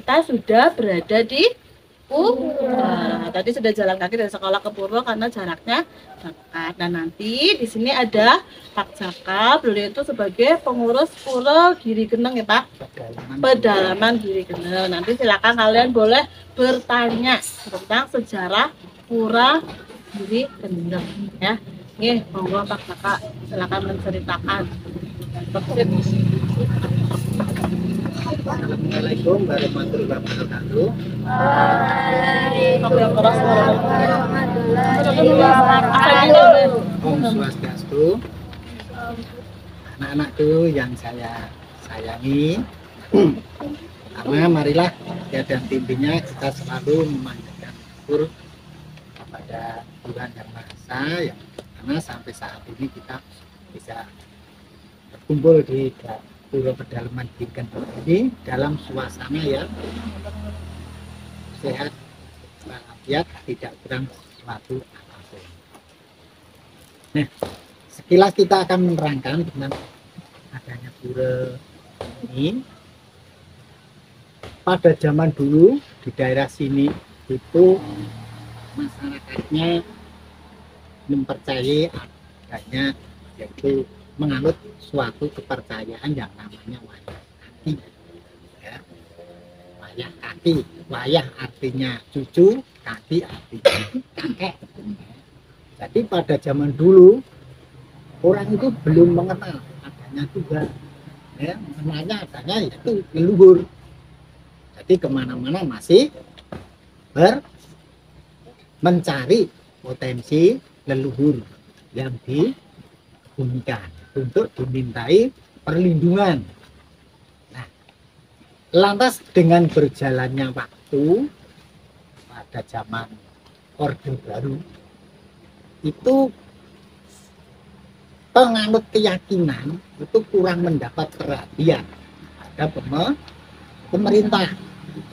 kita sudah berada di Pura. Tadi sudah jalan kaki dari sekolah ke Pura karena jaraknya dekat. Nah, nanti di sini ada Pak Jaka, beliau itu sebagai pengurus Pura Giri Geneng ya Pak. Pedalaman Giri Geneng. Nanti silakan kalian boleh bertanya tentang sejarah Pura Giri Geneng ya. Nih, monggo Pak Jaka, silakan menceritakan. Assalamualaikum warahmatullahi wabarakatuh. Om Swastiastu. Anak-anakku yang saya sayangi, karena marilah tiada intinya kita selalu memanjatkan syukur kepada Tuhan Yang Maha Esa, yang karena sampai saat ini kita bisa berkumpul di Pura Pedalaman Giri Geneng ini dalam suasana yang sehat, walafiat, tidak kurang suatu apapun. Nah, sekilas kita akan menerangkan tentang adanya pura ini. Pada zaman dulu di daerah sini itu masyarakatnya mempercayai adanya, yaitu menganut suatu kepercayaan yang namanya wayah kaki. Ya. Wayah kaki, wayah artinya cucu, kaki artinya kakek. Jadi pada zaman dulu orang itu belum mengenal adanya Tuhan, ya, mengenalnya adanya yaitu leluhur. Jadi kemana-mana masih mencari potensi leluhur yang dibunyikan untuk dimintai perlindungan. Nah, lantas dengan berjalannya waktu pada zaman Orde Baru itu penganut keyakinan itu kurang mendapat perhatian pada pemerintah.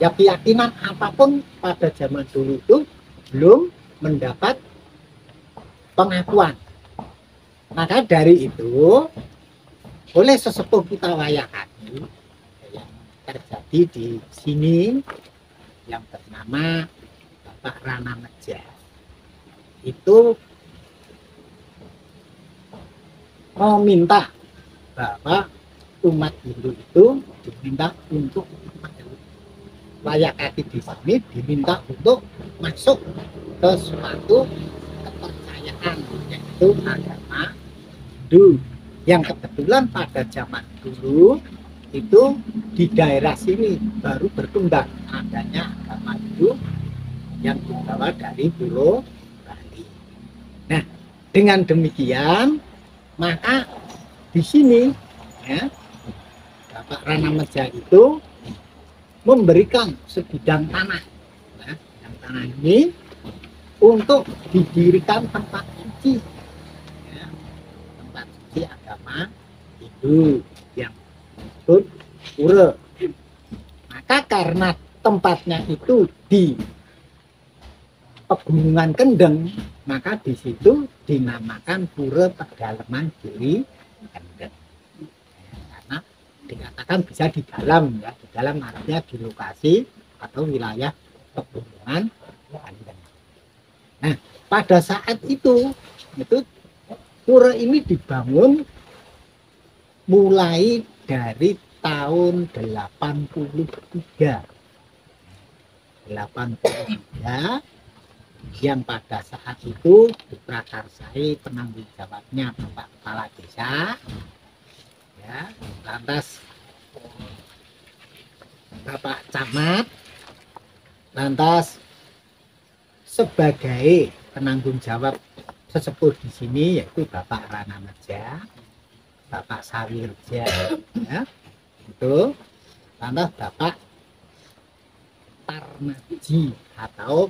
Ya, keyakinan apapun pada zaman dulu itu belum mendapat pengakuan. Maka dari itu oleh sesepuh kita wayah kaki yang terjadi di sini yang bernama Bapak Rana Meja itu meminta bahwa umat Hindu itu diminta untuk wayah kaki di sini diminta untuk masuk ke suatu kepercayaan, yaitu agama Hindu, yang kebetulan pada zaman dulu itu di daerah sini baru berkembang adanya agama Hindu yang dibawa dari Pulau Bali. Nah, dengan demikian maka di sini ya, Bapak Rana Meja itu memberikan sebidang tanah, ya, yang tanah ini untuk didirikan tempat suci, ya, tempat suci agama Hindu yang disebut pura. Maka karena tempatnya itu di Pegunungan Kendeng, maka di situ dinamakan Pura Pedalaman Giri Geneng. Karena dikatakan bisa di dalam, ya, di dalam artinya di lokasi atau wilayah Pegunungan Kendeng. Nah, pada saat itu pura ini dibangun mulai dari tahun 83 yang pada saat itu diprakarsai penanggung jawabnya Bapak Kepala Desa, ya, lantas Bapak Camat, lantas sebagai penanggung jawab sesepuh di sini yaitu Bapak Rana Meja, Bapak Sawirja, ya, itu, lantas Bapak Tarmaji atau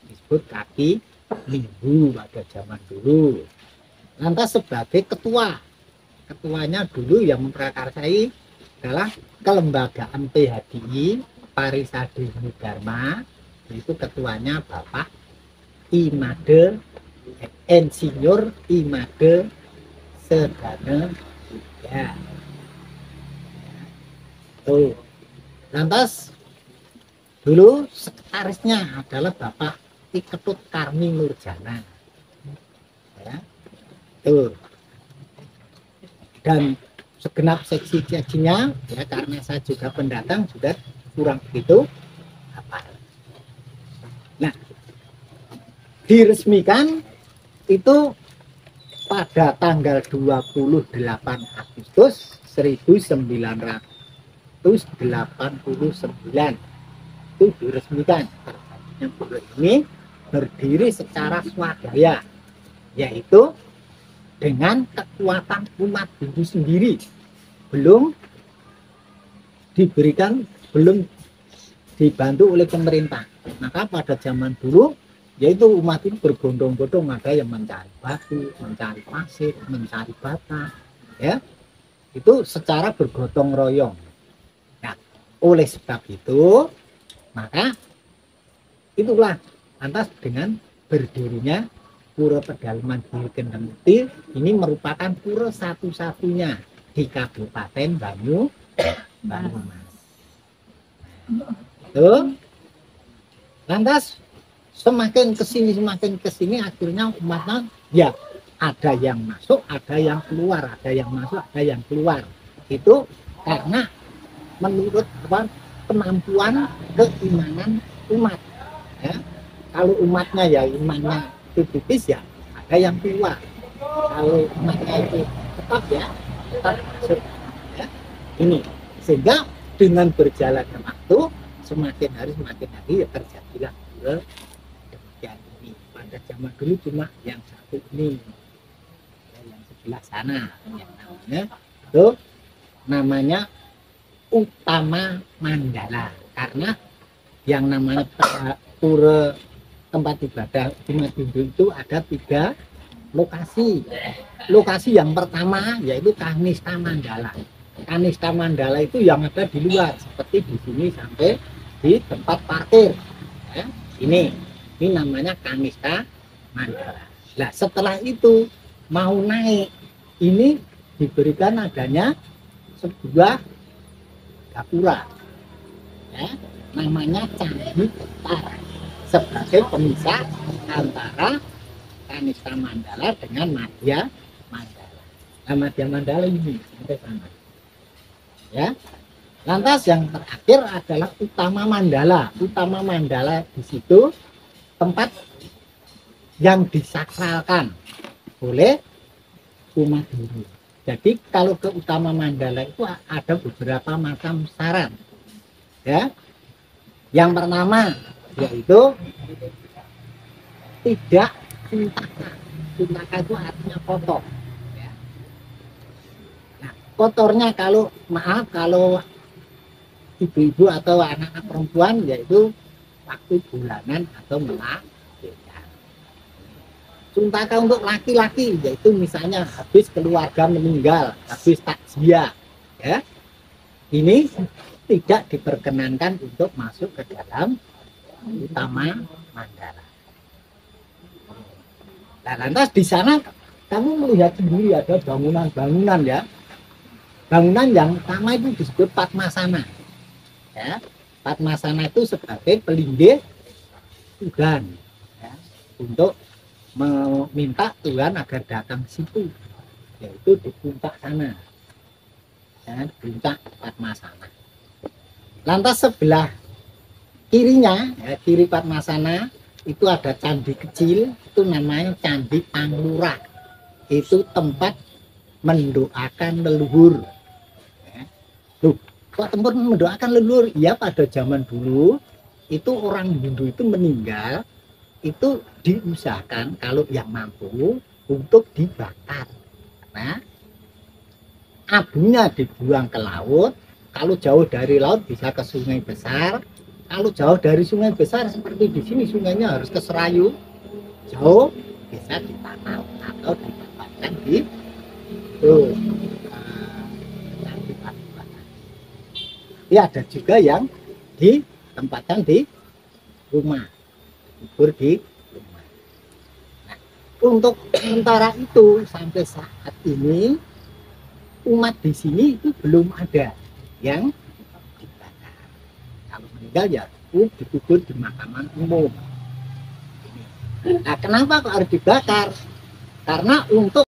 disebut kaki minggu pada zaman dulu. Lantas sebagai ketuanya dulu yang memprakarsai adalah kelembagaan PHDI Parisade Dharma, itu ketuanya Bapak Imade Insinyur Imade Sedana ya. Lantas Dulu sekretarisnya adalah Bapak Ki Ketut Karni Nurjana. Ya, tuh. Dan segenap seksi-seksinya, ya karena saya juga pendatang sudah kurang begitu hafal. Nah, diresmikan itu pada tanggal 28 Agustus 1989 itu diresmikan. Yang pura ini berdiri secara swadaya, yaitu dengan kekuatan umat Hindu sendiri, belum dibantu oleh pemerintah. Maka pada zaman dulu yaitu umat itu berbondong-bondong, ada yang mencari batu, mencari pasir, mencari bata, ya itu secara bergotong royong. Nah, oleh sebab itu maka itulah lantas dengan berdirinya Pura Pedalaman Giri Kendeng Mukti ini merupakan pura satu-satunya di Kabupaten Banyumas. Tuh. Lantas semakin kesini akhirnya umatnya ya ada yang masuk, ada yang keluar, ada yang masuk, ada yang keluar. Itu karena menurut kemampuan keimanan umat. Ya. Kalau umatnya ya imannya itu tipis ya ada yang keluar, kalau umatnya itu tetap masuk ya. Ini sehingga dengan berjalannya waktu semakin hari ya terjadilah demikian ini. Pada zaman dulu cuma yang satu ini ya, yang sebelah sana yang namanya Utama Mandala, karena yang namanya pura tempat ibadah umat Hindu itu ada 3 lokasi. Lokasi yang pertama yaitu Kanista Mandala. Kanista Mandala itu yang ada di luar, seperti di sini sampai di tempat parkir. Ya, ini namanya Kanista Mandala. Nah, setelah itu mau naik, ini diberikan adanya sebuah gapura. Ya, namanya Candi Utara, sebagai pemisah antara Kanista Mandala dengan Madya Mandala. Nah, Madya Mandala ini sampai sana. Ya. Lantas yang terakhir adalah Utama Mandala. Utama Mandala di situ tempat yang disakralkan oleh umat Hindu. Jadi kalau ke Utama Mandala itu ada beberapa macam syarat. Ya. Yang pertama yaitu tidak cuntaka. Cuntaka itu artinya kotor. Ya. Nah, kotornya kalau ibu-ibu atau anak-anak perempuan yaitu waktu bulanan atau melahirkan. Cuntaka untuk laki-laki yaitu misalnya habis keluarga meninggal, habis takziah, ya. Ini tidak diperkenankan untuk masuk ke dalam Utama Mandala. Nah, lantas di sana kamu melihat sendiri ada bangunan-bangunan ya. Bangunan yang pertama itu disebut Padmasana. Ya, Padmasana itu sebagai pelinggih Tuhan, ya, untuk meminta Tuhan agar datang situ, yaitu di puncak sana, ya, puncak Padmasana. Lantas sebelah kirinya, ya, kiri Padmasana itu ada candi kecil, itu namanya Candi Panglurah. Itu tempat mendoakan leluhur. Ya. Loh, kok tempat mendoakan leluhur? Ya, pada zaman dulu itu orang Hindu itu meninggal itu diusahakan kalau yang mampu untuk dibakar. Nah, abunya dibuang ke laut. Kalau jauh dari laut bisa ke sungai besar. Kalau jauh dari sungai besar seperti di sini sungainya harus ke Serayu, jauh bisa ditanam atau ditempatkan di ya, ada juga yang ditempatkan di rumah, kubur di rumah. Nah, untuk sementara itu sampai saat ini umat di sini itu belum ada yang dibakar. Kalau meninggal ya itu dikubur di pemakaman umum. Nah, kenapa kok harus dibakar? Karena untuk